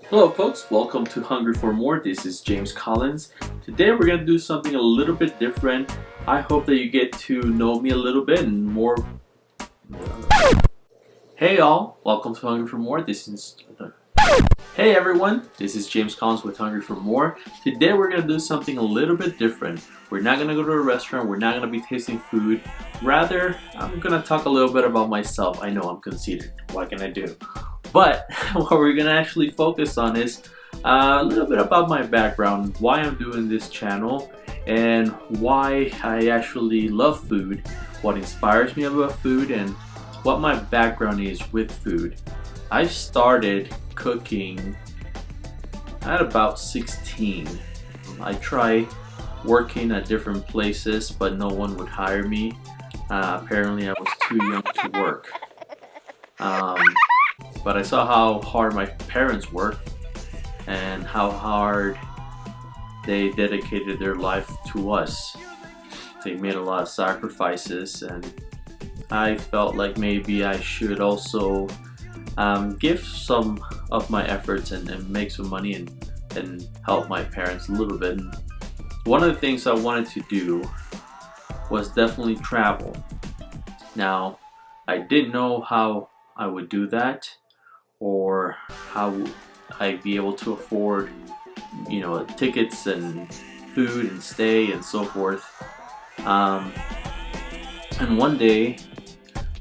Hello folks, welcome to Hungry for More. This is James Collins. Today we're going to do something a little bit different. I hope that you get to know me a little bit and more. Hey y'all, welcome to Hungry for More. Hey everyone, this is James Collins with Hungry for More. Today we're going to do something a little bit different. We're not going to go to a restaurant, we're not going to be tasting food. Rather, I'm going to talk a little bit about myself. I know I'm conceited, what can I do? But what we're going to actually focus on is a little bit about my background, why I'm doing this channel, and why I actually love food, what inspires me about food, and what my background is with food. I started cooking at about 16. I tried working at different places, but no one would hire me. Apparently I was too young to work. But I saw how hard my parents worked and how hard they dedicated their life to us. They made a lot of sacrifices, and I felt like maybe I should also give some of my efforts and make some money and help my parents a little bit. And one of the things I wanted to do was definitely travel. Now, I didn't know how I would do that, or how I'd be able to afford, tickets and food and stay and so forth. And one day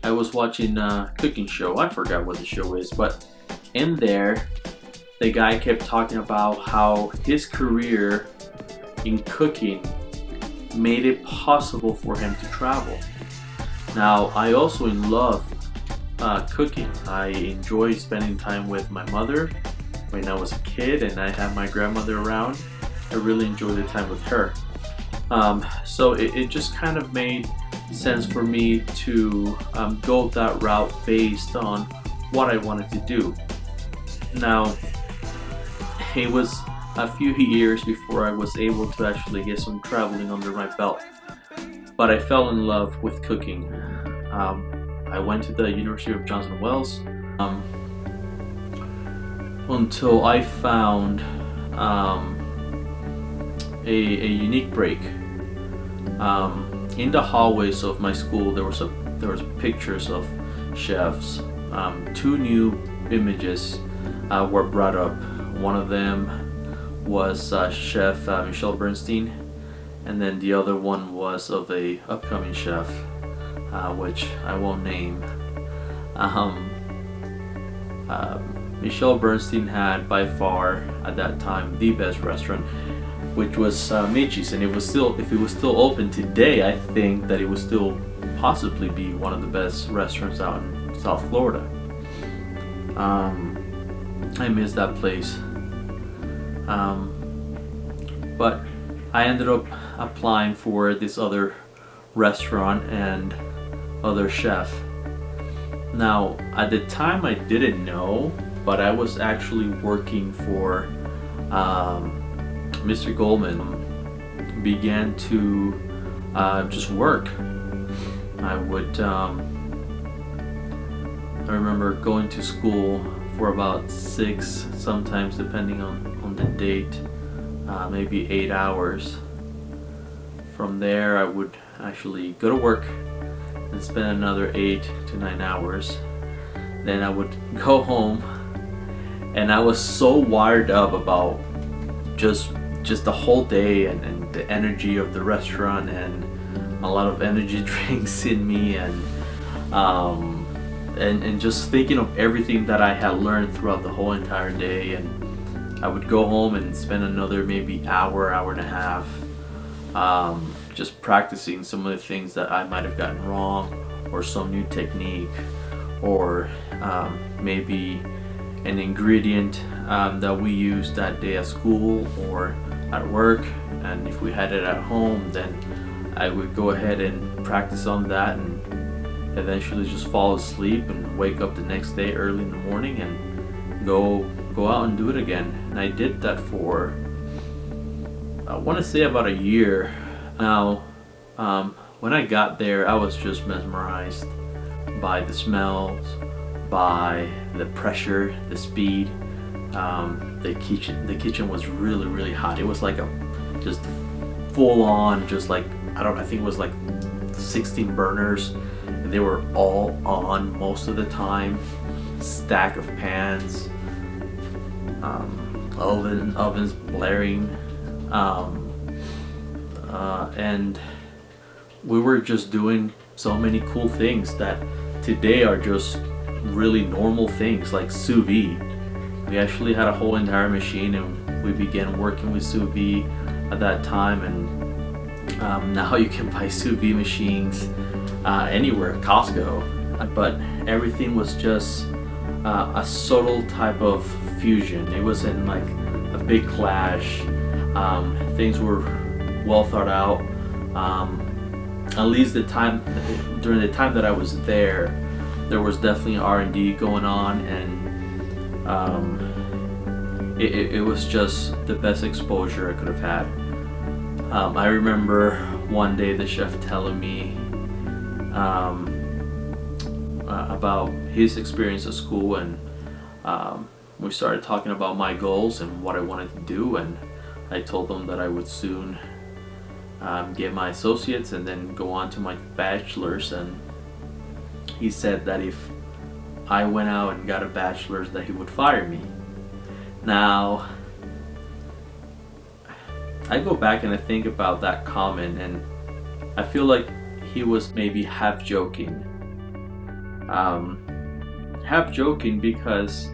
I was watching a cooking show. I forgot what the show is, but in there the guy kept talking about how his career in cooking made it possible for him to travel. Now, I also love cooking. I enjoy spending time with my mother when I was a kid, and I had my grandmother around. I really enjoyed the time with her. So it just kind of made sense for me to go that route based on what I wanted to do. Now, it was a few years before I was able to actually get some traveling under my belt, but I fell in love with cooking. I went to the University of Johnson & Wales until I found a unique break. In the hallways of my school, there was pictures of chefs. Two new images were brought up. One of them was Chef Michelle Bernstein, and then the other one was of a upcoming chef, which I won't name. Michelle Bernstein had by far at that time the best restaurant, which was Michi's, and if it was still open today, I think that it would still possibly be one of the best restaurants out in South Florida. I miss that place, but I ended up applying for this other restaurant and other chef. Now, at the time I didn't know, but I was actually working for Mr. Goldman. Began to just work. I remember going to school for about 6, sometimes depending on the date, maybe 8 hours. From there I would actually go to work and spend another 8 to 9 hours. Then I would go home, and I was so wired up about just the whole day and the energy of the restaurant, and a lot of energy drinks in me, and just thinking of everything that I had learned throughout the whole entire day. And I would go home and spend another maybe hour and a half just practicing some of the things that I might have gotten wrong, or some new technique, or maybe an ingredient that we used that day at school or at work. And if we had it at home, then I would go ahead and practice on that, and eventually just fall asleep and wake up the next day early in the morning and go out and do it again. And I did that for, I want to say, about a year. Now, when I got there, I was just mesmerized by the smells, by the pressure, the speed. The kitchen was really hot. It was like a just full on, just like I think it was like 16 burners, and they were all on most of the time. Stack of pans, ovens blaring, and we were just doing so many cool things that today are just really normal things, like sous vide. We actually had a whole entire machine, and we began working with sous vide at that time. And now you can buy sous vide machines anywhere, Costco. But everything was just a subtle type of fusion. It wasn't like a big clash. Things were well thought out. At least during the time that I was there was definitely R&D going on, and it was just the best exposure I could have had. I remember one day the chef telling me about his experience at school, and we started talking about my goals and what I wanted to do, and I told him that I would soon get my associates and then go on to my bachelor's, and he said that if I went out and got a bachelor's that he would fire me. Now I go back and I think about that comment, and I feel like he was maybe half joking. Because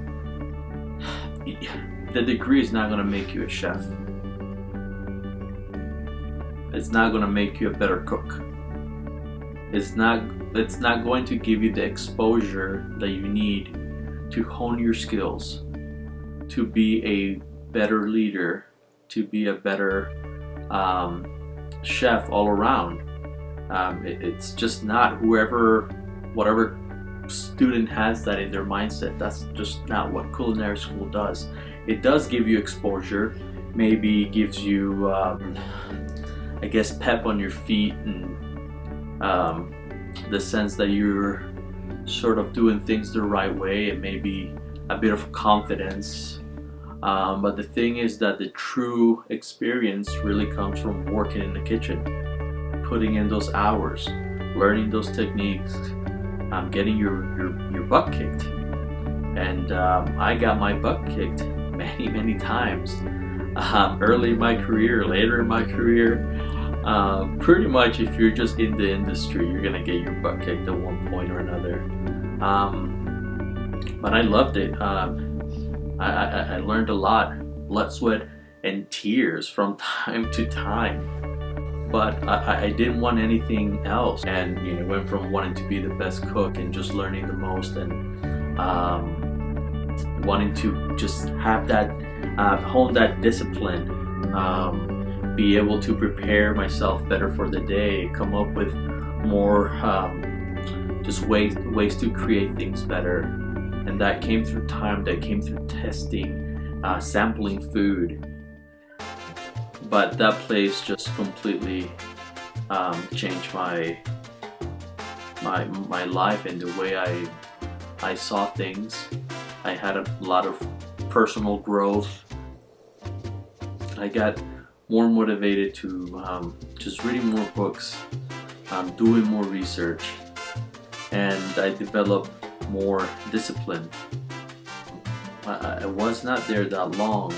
the degree is not going to make you a chef. It's not going to make you a better cook. It's not going to give you the exposure that you need to hone your skills, to be a better leader, to be a better chef all around. It's just not whatever student has that in their mindset. That's just not what culinary school does. It does give you exposure, maybe gives you I guess pep on your feet, and the sense that you're sort of doing things the right way, and maybe a bit of confidence. But the thing is that the true experience really comes from working in the kitchen, putting in those hours, learning those techniques, getting your butt kicked. And I got my butt kicked many times, early in my career, later in my career. Pretty much if you're just in the industry, you're gonna get your butt kicked at one point or another. But I loved it. I learned a lot, blood, sweat, and tears from time to time. But I didn't want anything else, and went from wanting to be the best cook and just learning the most, and wanting to just have that, hone that discipline, be able to prepare myself better for the day, come up with more just ways to create things better. And that came through time, that came through testing, sampling food. But that place just completely changed my life and the way I saw things. I had a lot of personal growth. I got more motivated to just reading more books, doing more research, and I developed more discipline. I was not there that long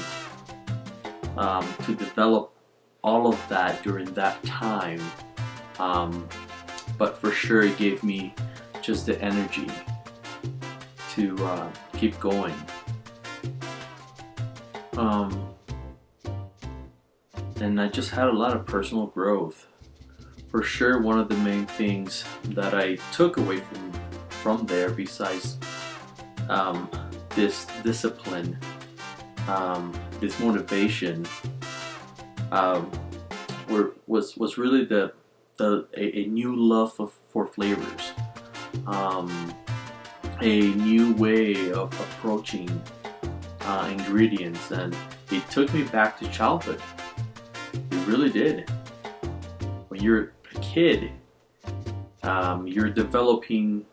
to develop all of that during that time, but for sure it gave me just the energy to keep going. And I just had a lot of personal growth. For sure, one of the main things that I took away from there, besides this discipline, this motivation, was really a new love for flavors, a new way of approaching ingredients, and it took me back to childhood. It really did. When you're a kid, you're developing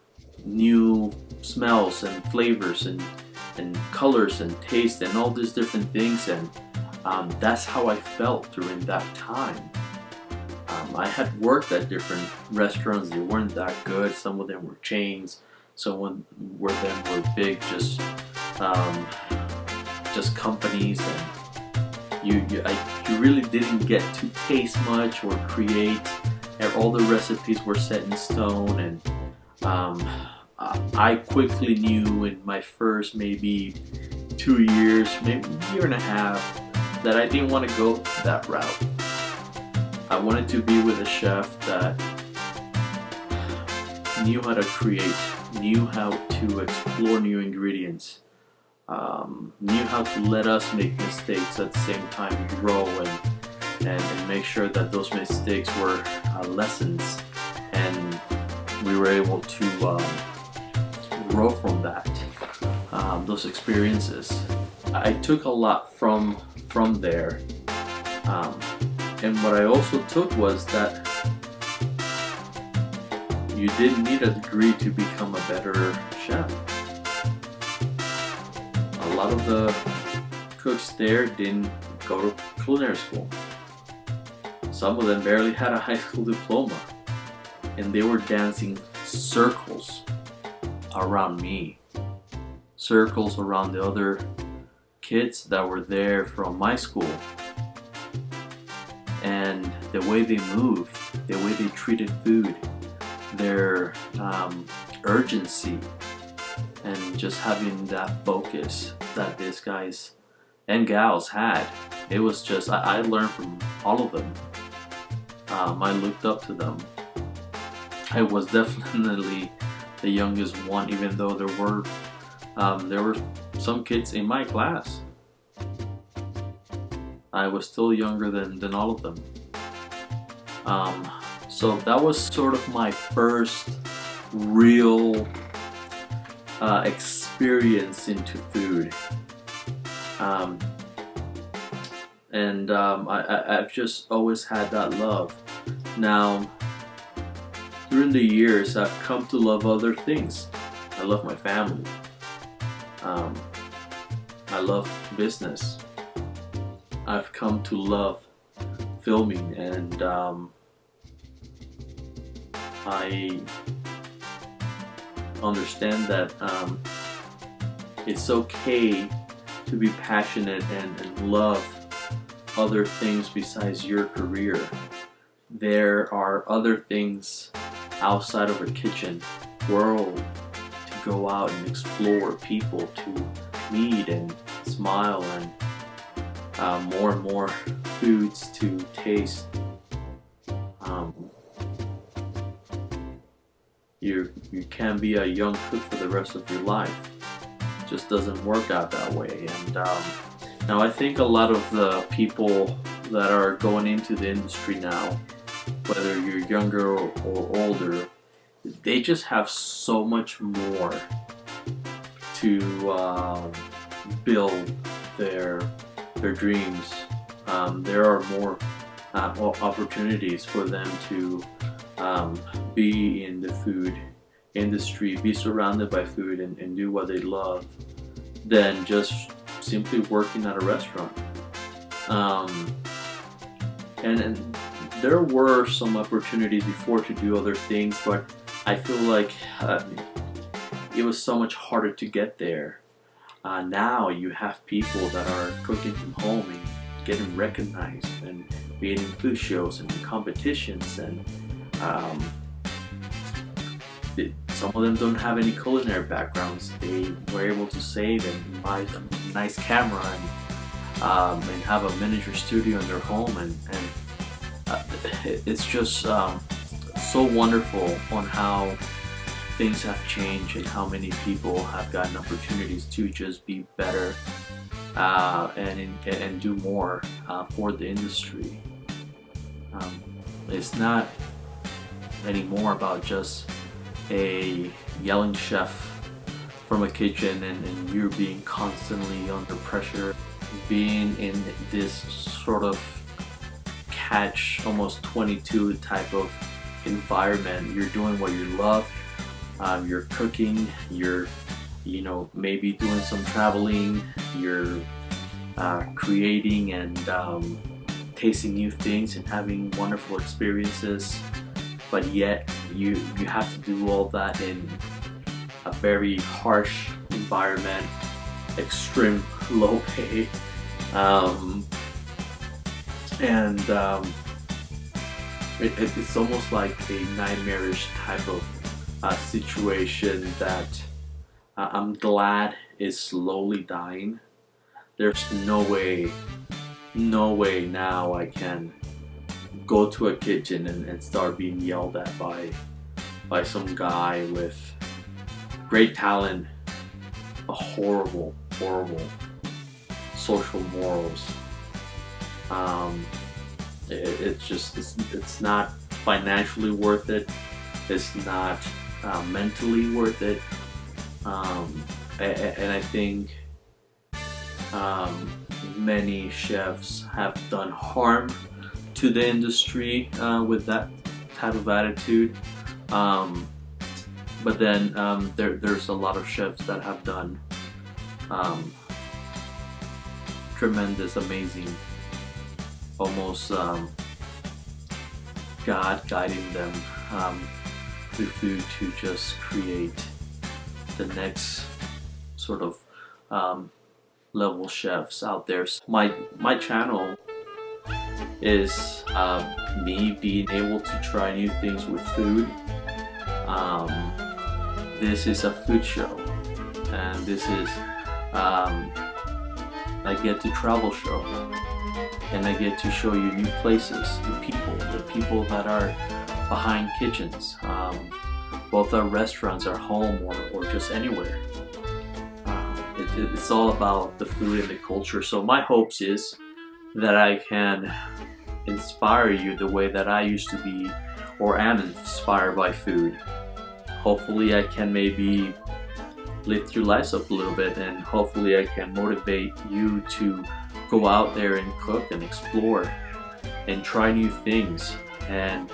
new smells and flavors, and and colors and taste and all these different things, and that's how I felt during that time. I had worked at different restaurants. They weren't that good. Some of them were chains. Some of them were big, just companies, and you really didn't get to taste much or create. And all the recipes were set in stone, and I quickly knew in my first maybe 2 years, maybe a year and a half, that I didn't want to go that route. I wanted to be with a chef that knew how to create, knew how to explore new ingredients, knew how to let us make mistakes at the same time grow, and make sure that those mistakes were lessons, and we were able to grow from that, those experiences. I took a lot from there, and what I also took was that you didn't need a degree to become a better chef. A lot of the cooks there didn't go to culinary school. Some of them barely had a high school diploma, and they were dancing circles around me, circles around the other kids that were there from my school. And the way they moved, the way they treated food, their urgency, and just having that focus that these guys and gals had. It was just, I learned from all of them. I looked up to them. I was definitely the youngest one, even though there were some kids in my class. I was still younger than all of them. So that was sort of my first real experience into food. I've just always had that love. Now, during the years, I've come to love other things. I love my family. I love business. I've come to love filming, and I understand that it's okay to be passionate and love other things besides your career. There are other things outside of a kitchen world to go out and explore, people to meet and smile, and more and more foods to taste. You can't be a young cook for the rest of your life. It just doesn't work out that way. And now I think a lot of the people that are going into the industry now, whether you're younger or older, they just have so much more to build their dreams. There are more opportunities for them to be in the food industry, be surrounded by food, and do what they love, than just simply working at a restaurant. And there were some opportunities before to do other things, but I feel like it was so much harder to get there. Now you have people that are cooking from home and getting recognized and being in food shows and competitions, and some of them don't have any culinary backgrounds. They were able to save and buy a nice camera and have a miniature studio in their home, and it's just so wonderful on how things have changed and how many people have gotten opportunities to just be better and do more for the industry. It's not anymore about just a yelling chef from a kitchen and you're being constantly under pressure, being in this sort of catch almost 22 type of environment. You're doing what you love, you're cooking, you're you know, maybe doing some traveling, you're creating and tasting new things and having wonderful experiences, but yet you have to do all that in a very harsh environment, extreme low pay, and it's almost like a nightmarish type of situation that I'm glad is slowly dying. There's no way now I can go to a kitchen and start being yelled at by some guy with great talent, a horrible social morals. It's not financially worth it. It's not mentally worth it. And I think many chefs have done harm to the industry with that type of attitude. But then there's a lot of chefs that have done tremendous, amazing, almost God guiding them through food to just create the next sort of level chefs out there. So my channel is me being able to try new things with food. This is a food show, and this is I get to travel show, and I get to show you new places, the people that are behind kitchens, both our restaurants, our home, or just anywhere. It's all about the food and the culture. So my hopes is that I can inspire you the way that I used to be or am inspired by food. Hopefully I can maybe lift your lives up a little bit, and hopefully I can motivate you to go out there and cook and explore and try new things and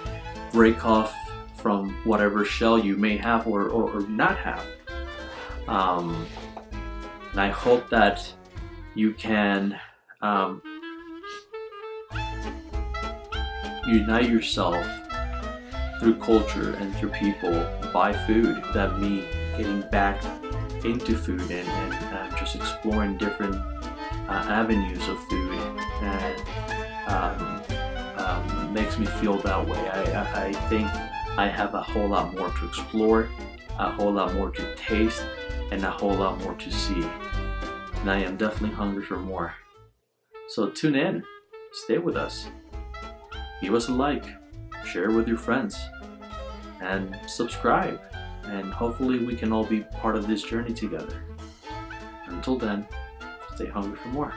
break off from whatever shell you may have or not have. And I hope that you can unite yourself through culture and through people by food. That me getting back into food and just exploring different avenues of food, and makes me feel that way. I think I have a whole lot more to explore, a whole lot more to taste, and a whole lot more to see. And I am definitely hungry for more. So tune in, stay with us, give us a like, share with your friends, and subscribe. And hopefully we can all be part of this journey together. Until then, stay hungry for more.